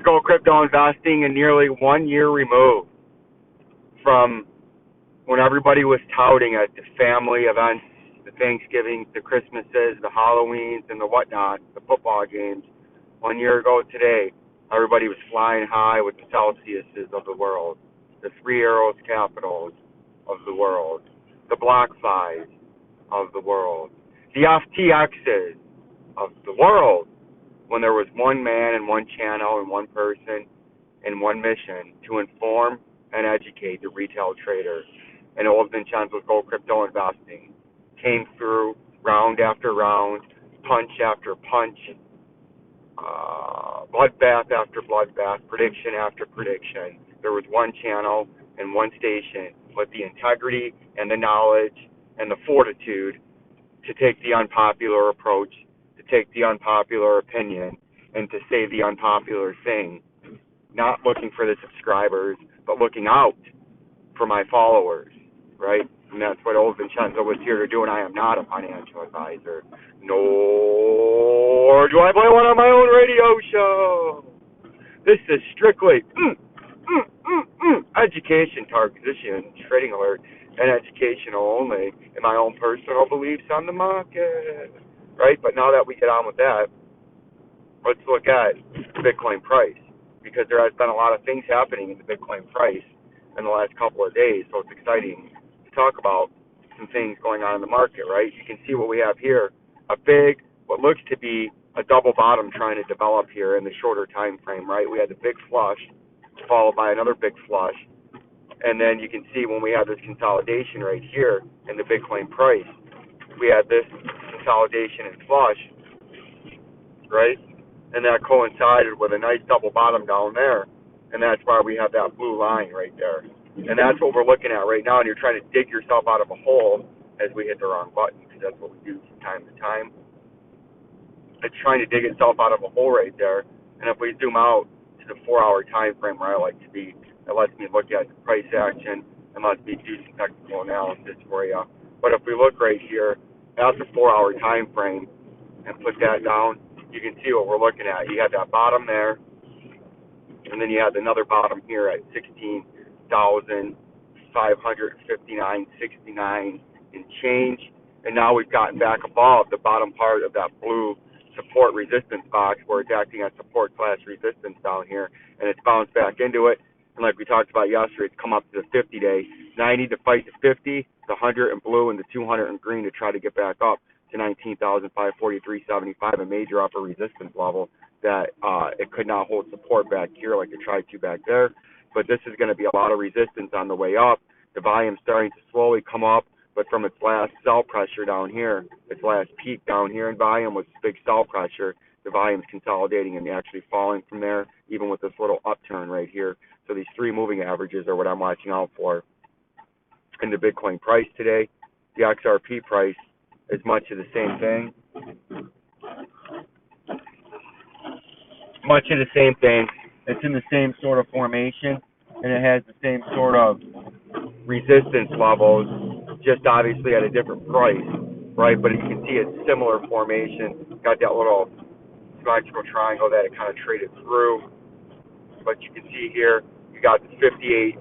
Go crypto investing, and nearly 1 year removed from when everybody was touting at the family events, the Thanksgivings, the Christmases, the Halloweens, and the whatnot, the football games. 1 year ago today, everybody was flying high with the Celsiuses of the world, the Three Arrows Capitals of the world, the BlockFis of the world, the FTXs of the world, when there was one man and one channel and one person and one mission to inform and educate the retail trader. And old Vincenzo'S Gold Crypto Investing came through round after round, punch after punch, bloodbath after bloodbath, prediction after prediction. There was one channel and one station with the integrity and the knowledge and the fortitude to take the unpopular approach, to take the unpopular opinion, and to say the unpopular thing. Not looking for the subscribers, but looking out for my followers, right? And that's what old Vincenzo was here to do, and I am not a financial advisor, nor do I play one on my own radio show. This is strictly education, target position, trading alert, and educational only, and my own personal beliefs on the market, right? But now that we get on with that, let's look at the Bitcoin price, because there has been a lot of things happening in the Bitcoin price in the last couple of days, so it's exciting to talk about some things going on in the market, right? You can see what we have here, a big, what looks to be a double bottom trying to develop here in the shorter time frame, right? We had the big flush, followed by another big flush, and then you can see when we have this consolidation right here in the Bitcoin price, we had this consolidation and flush, right? And that coincided with a nice double bottom down there, and that's why we have that blue line right there. And that's what we're looking at right now, and you're trying to dig yourself out of a hole as we hit the wrong button, because that's what we do from time to time. It's trying to dig itself out of a hole right there, and if we zoom out to the 4-hour time frame where I like to be, it lets me look at the price action and lets me do some technical analysis for you. But if we look right here at the 4-hour time frame and put that down, you can see what we're looking at. You have that bottom there, and then you have another bottom here at 16,559.69 and change. And now we've gotten back above the bottom part of that blue support resistance box where it's acting as support / resistance down here, and it's bounced back into it. And like we talked about yesterday, it's come up to the 50-day. Now I need to fight the 50, the 100 in blue, and the 200 in green to try to get back up to 19,543.75, a major upper resistance level that it could not hold support back here like it tried to back there. But this is going to be a lot of resistance on the way up. The volume starting to slowly come up, but from its last sell pressure down here, its last peak down here in volume was big sell pressure. The volume's consolidating and actually falling from there, even with this little upturn right here. So these three moving averages are what I'm watching out for. In the Bitcoin price today, the XRP price is much of the same thing. Much of the same thing. It's in the same sort of formation, and it has the same sort of resistance levels, just obviously at a different price, right? But you can see it's similar formation. Got that little symmetrical triangle that it kind of traded through. But you can see here, you got the 58,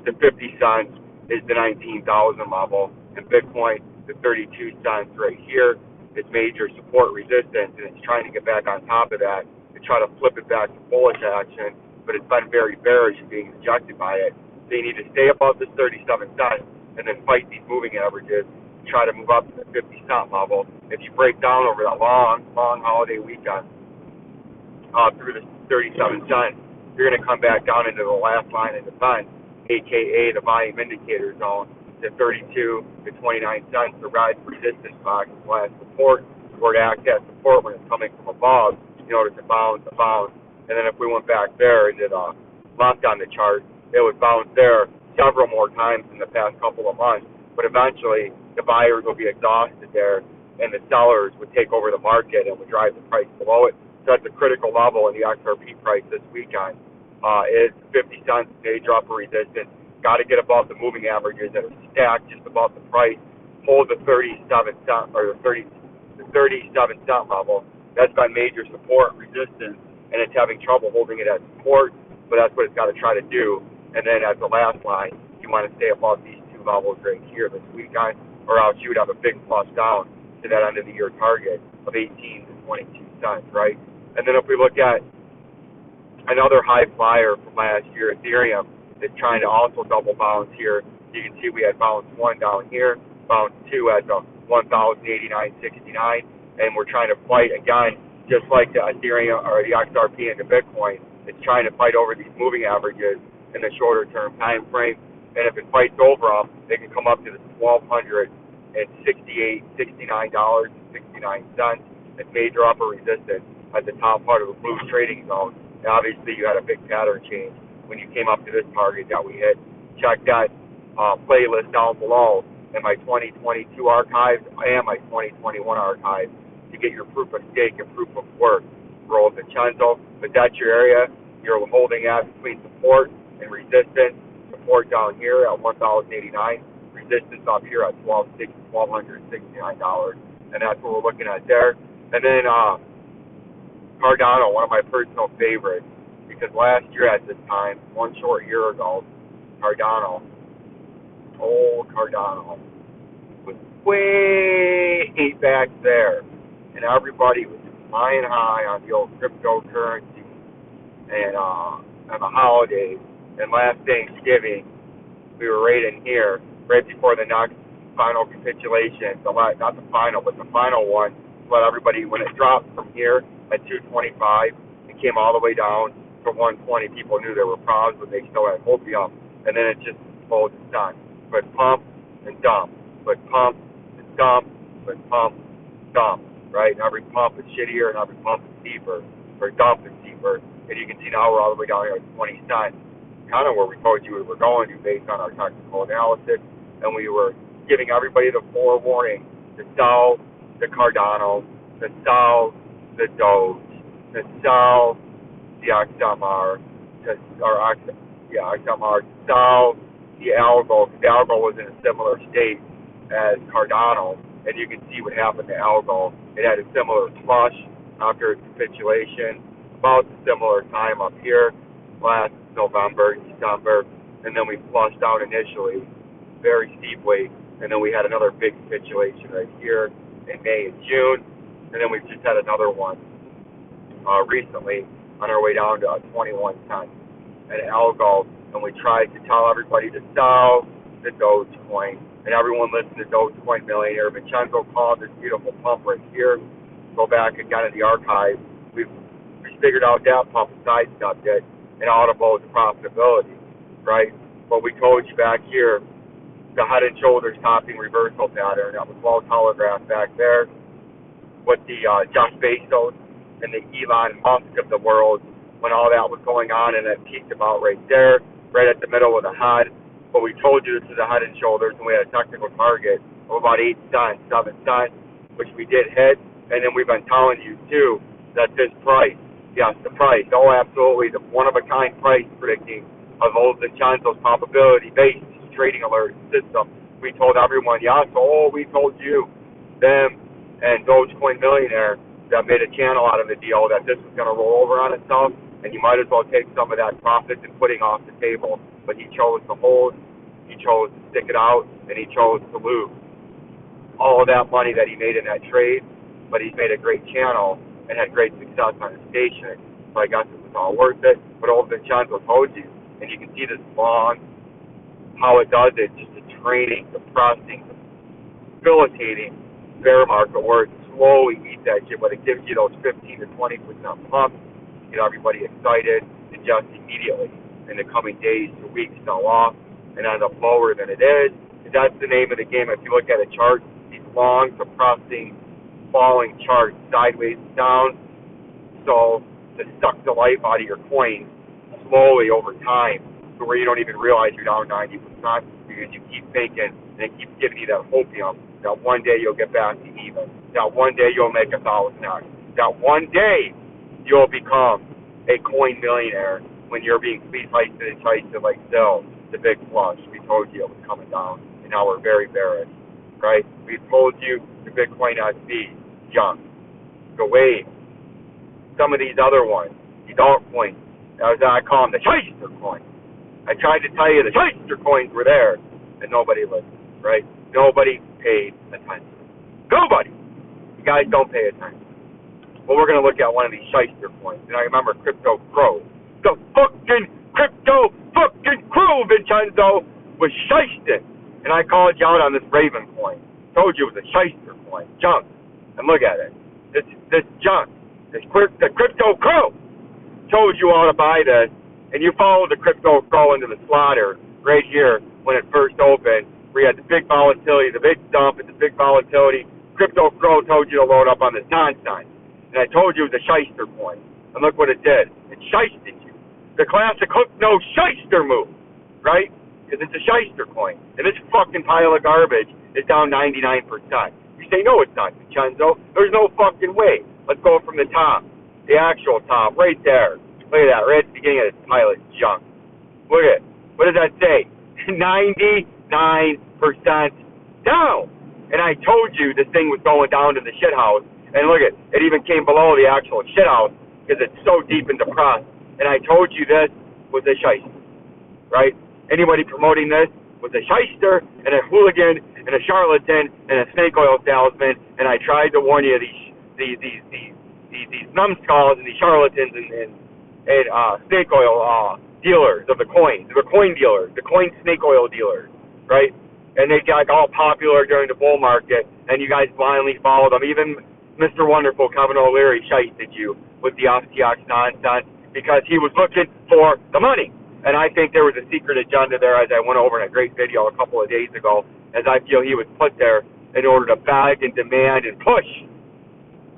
the 50 cents is the 19,000 level, and Bitcoin, the 32 cents right here, is major support resistance, and it's trying to get back on top of that to try to flip it back to bullish action, but it's been very bearish and being rejected by it. So you need to stay above this 37 cents and then fight these moving averages, try to move up to the 50 cent level. If you break down over that long holiday weekend through the 37 cents, you're going to come back down into the last line of defense, aka the volume indicator zone, the 32 to 29 cents, the rise resistance box, last support, where it acts as support when it's coming from above. You notice it bounced, and then if we went back there and did a left on the chart, it would bounce there several more times in the past couple of months. But eventually, the buyers will be exhausted there, and the sellers would take over the market and would drive the price below it. So that's a critical level in the XRP price this weekend. Is 50 cents major upper resistance. Got to get above the moving averages that are stacked just above the price. Hold the 37 cent or the 37 cent level. That's been major support resistance, and it's having trouble holding it at support, but that's what it's got to try to do. And then as the last line, you want to stay above these two levels right here this weekend, or else you would have a big plus down to that end of the year target of 18 to 22 cents, right? And then if we look at another high flyer from last year, Ethereum is trying to also double bounce here. You can see we had bounce 1 down here, bounce 2 at the 1,089.69, and we're trying to fight again, just like the Ethereum or the XRP and the Bitcoin. It's trying to fight over these moving averages in the shorter term time frame, and if it fights over them, they can come up to the $1,269.69. It's major upper resistance at the top part of the blue trading zone. And obviously, you had a big pattern change when you came up to this target that we hit. Check that playlist down below in my 2022 archives and my 2021 archives to get your proof of stake and proof of work for Vincenzo. But that's your area. You're holding at between support and resistance. Support down here at 1,089. Resistance up here at $1,269. And that's what we're looking at there. And then Cardano, one of my personal favorites, because last year at this time, one short year ago, Cardano was way back there, and everybody was flying high on the old cryptocurrency and the holidays. And last Thanksgiving, we were right in here, right before the next final capitulation. Not the final, but the final one. Let everybody, when it dropped from here at 225, it came all the way down to 120. People knew there were problems, but they still had opium, and then it just slowed its done. But pump and dump, but pump and dump, but pump, dump, right? And every pump is shittier, and every pump is deeper, or dump is deeper. And you can see now we're all the way down here at 20 cents, kind of where we told you we were going to based on our technical analysis, and we were giving everybody the forewarning to sell the Cardano, to sell the Doge, to sell the XMR, XMR, to sell the Algo, because the Algo was in a similar state as Cardano, and you can see what happened to Algo. It had a similar flush after its capitulation, about a similar time up here, last November, December, and then we flushed out initially, very steeply, and then we had another big capitulation right here in May and June, and then we've just had another one recently on our way down to 21 cents at Algo, and we tried to tell everybody to sell the Dogecoin, and everyone listened to Dogecoin Millionaire. Vincenzo called this beautiful pump right here. Go back again in the archive. We figured out that pump and sidestepped it, and audible is profitability, right? But we told you back here, the head and shoulders topping reversal pattern that was well telegraphed back there with the Jeff Bezos and the Elon Musk of the world when all that was going on, and it peaked about right there, right at the middle of the head. But we told you this is the head and shoulders, and we had a technical target of about 8 cents, 7 cents, which we did hit. And then we've been telling you too that this price, yes, the price, oh absolutely, the one-of-a-kind price predicting of old Vincenzo's probability-based trading alert system. We told everyone, yes, we told you, them, and Dogecoin Millionaire that made a channel out of the deal that this was going to roll over on itself, and you might as well take some of that profit and putting off the table. But he chose to hold, he chose to stick it out, and he chose to lose all of that money that he made in that trade. But he's made a great channel and had great success on his station, so I guess it was all worth it. But old Vincenzo told you, and you can see this long, how it does it, just a training, depressing, debilitating bear market where it slowly eats that shit, but it gives you those 15 to 20% pumps, get everybody excited, and just immediately in the coming days to weeks sell off and end up lower than it is. And that's the name of the game. If you look at a chart, these long, depressing, falling charts, sideways down, so to suck the life out of your coin slowly over time, to where you don't even realize you're down 90% because you keep thinking, and it keeps giving you that hopium that one day you'll get back to even, that one day you'll make 1,000x, that one day you'll become a coin millionaire when you're being enticed like Zell, the big flush. We told you it was coming down, and now we're very bearish, right? We told you the Bitcoin SB, junk, the wave, some of these other ones, these altcoins. I call them the shyster coins. I tried to tell you the shyster coins were there, and nobody listened, right? Nobody paid attention. Nobody. You guys don't pay attention. Well, we're going to look at one of these shyster coins. And I remember Crypto Crow. The fucking Crypto fucking Crow, Vincenzo, was shysting. And I called you out on this REVAIN coin. Told you it was a shyster coin. Junk. And look at it. This junk. The Crypto Crow. Told you all to buy this. And you followed the Crypto Crow into the slaughter right here when it first opened. We had the big volatility, the big dump, and the big volatility. Crypto Crow told you to load up on this nonsense. And I told you it was a shyster coin. And look what it did. It shysted you. The classic hook no shyster move. Right? Because it's a shyster coin. And this fucking pile of garbage is down 99%. You say, no, it's not, Vincenzo. There's no fucking way. Let's go from the top. The actual top. Right there. Look at that. Right at the beginning of this pile of junk. Look at it. What does that say? 99% down. And I told you this thing was going down to the shithouse. And look at it, even came below the actual shithouse because it's so deep and depressed. And I told you this was a shyster, right? Anybody promoting this was a shyster and a hooligan and a charlatan and a snake oil salesman. And I tried to warn you these numbskulls and these charlatans and snake oil dealers of the coins, the coin dealers, the coin snake oil dealers, right? And they got all popular during the bull market, and you guys blindly followed them. Even Mr. Wonderful, Kevin O'Leary, shysted you with the FTX nonsense because he was looking for the money. And I think there was a secret agenda there, as I went over in a great video a couple of days ago, as I feel he was put there in order to beg and demand and push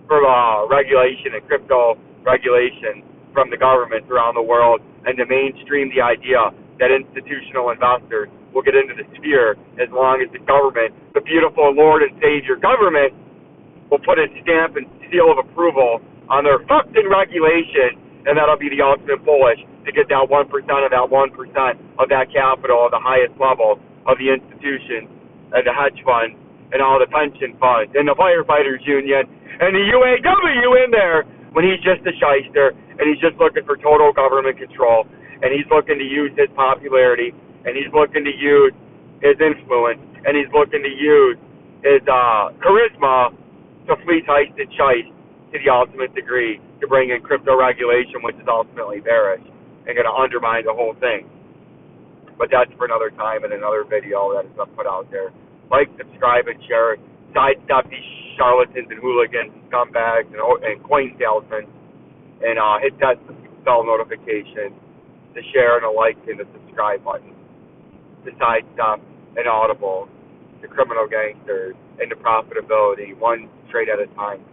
for regulation and crypto regulation from the governments around the world, and to mainstream the idea that institutional investors will get into the sphere as long as the government, the beautiful Lord and Savior government, will put its stamp and seal of approval on their fucking regulation, and that'll be the ultimate bullish to get that 1% of that 1% of that capital at the highest level of the institutions and the hedge funds and all the pension funds and the firefighters union and the UAW in there when he's just a shyster and he's just looking for total government control and he's looking to use his popularity and he's looking to use his influence and he's looking to use his charisma to fleece, heist, and shice to the ultimate degree to bring in crypto regulation, which is ultimately bearish and going to undermine the whole thing. But that's for another time and another video that is put out there. Like, subscribe, and share. Sidestep these charlatans and hooligans and scumbags and coin salesmen. And hit that bell notification, the share and the like and the subscribe button. To sidestep and audible, the criminal gangsters, and the profitability, one trade at a time.